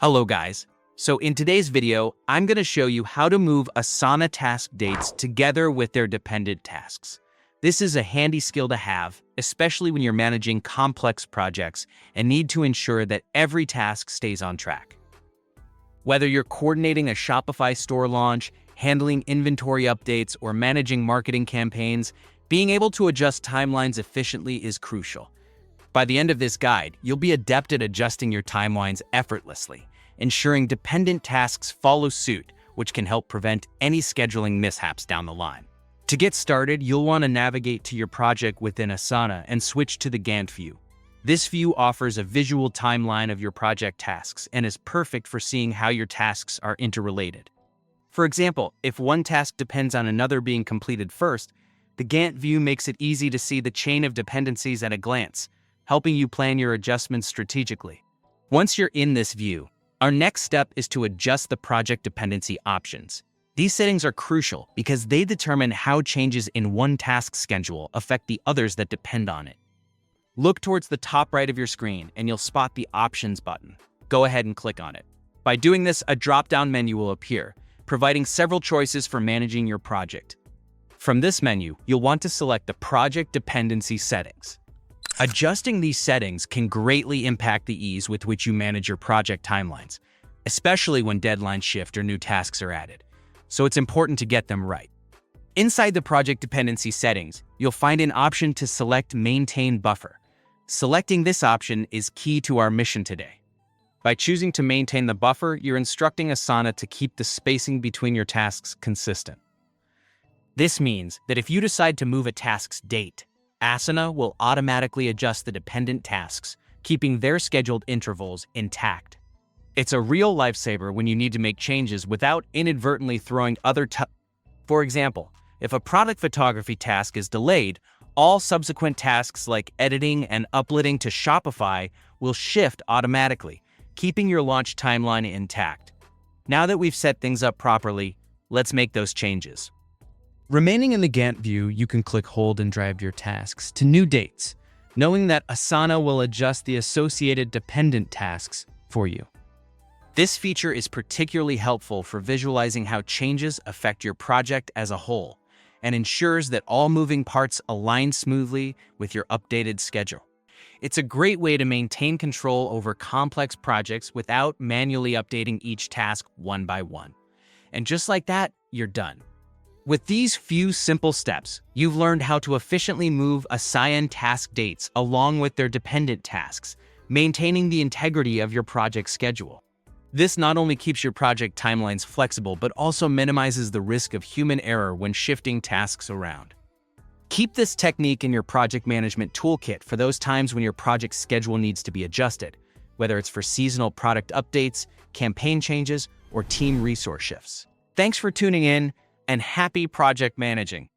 Hello guys. So in today's video, I'm going to show you how to move Asana task dates together with their dependent tasks. This is a handy skill to have, especially when you're managing complex projects and need to ensure that every task stays on track. Whether you're coordinating a Shopify store launch, handling inventory updates, or managing marketing campaigns, being able to adjust timelines efficiently is crucial. By the end of this guide, you'll be adept at adjusting your timelines effortlessly, ensuring dependent tasks follow suit, which can help prevent any scheduling mishaps down the line. To get started, you'll want to navigate to your project within Asana and switch to the Gantt view. This view offers a visual timeline of your project tasks and is perfect for seeing how your tasks are interrelated. For example, if one task depends on another being completed first, the Gantt view makes it easy to see the chain of dependencies at a glance, helping you plan your adjustments strategically. Once you're in this view, our next step is to adjust the project dependency options. These settings are crucial because they determine how changes in one task schedule affect the others that depend on it. Look towards the top right of your screen and you'll spot the Options button. Go ahead and click on it. By doing this, a drop-down menu will appear, providing several choices for managing your project. From this menu, you'll want to select the Project Dependency settings. Adjusting these settings can greatly impact the ease with which you manage your project timelines, especially when deadlines shift or new tasks are added, so it's important to get them right. Inside the project dependency settings, you'll find an option to select Maintain Buffer. Selecting this option is key to our mission today. By choosing to maintain the buffer, you're instructing Asana to keep the spacing between your tasks consistent. This means that if you decide to move a task's date, Asana will automatically adjust the dependent tasks, keeping their scheduled intervals intact. It's a real lifesaver when you need to make changes without inadvertently throwing other For example, if a product photography task is delayed, all subsequent tasks like editing and uploading to Shopify will shift automatically, keeping your launch timeline intact. Now that we've set things up properly, let's make those changes. Remaining in the Gantt view, you can click Hold and drag your tasks to new dates, knowing that Asana will adjust the associated dependent tasks for you. This feature is particularly helpful for visualizing how changes affect your project as a whole and ensures that all moving parts align smoothly with your updated schedule. It's a great way to maintain control over complex projects without manually updating each task one by one. And just like that, you're done. With these few simple steps, you've learned how to efficiently move Asana task dates along with their dependent tasks, maintaining the integrity of your project schedule. This not only keeps your project timelines flexible, but also minimizes the risk of human error when shifting tasks around. Keep this technique in your project management toolkit for those times when your project schedule needs to be adjusted, whether it's for seasonal product updates, campaign changes, or team resource shifts. Thanks for tuning in, and happy project managing.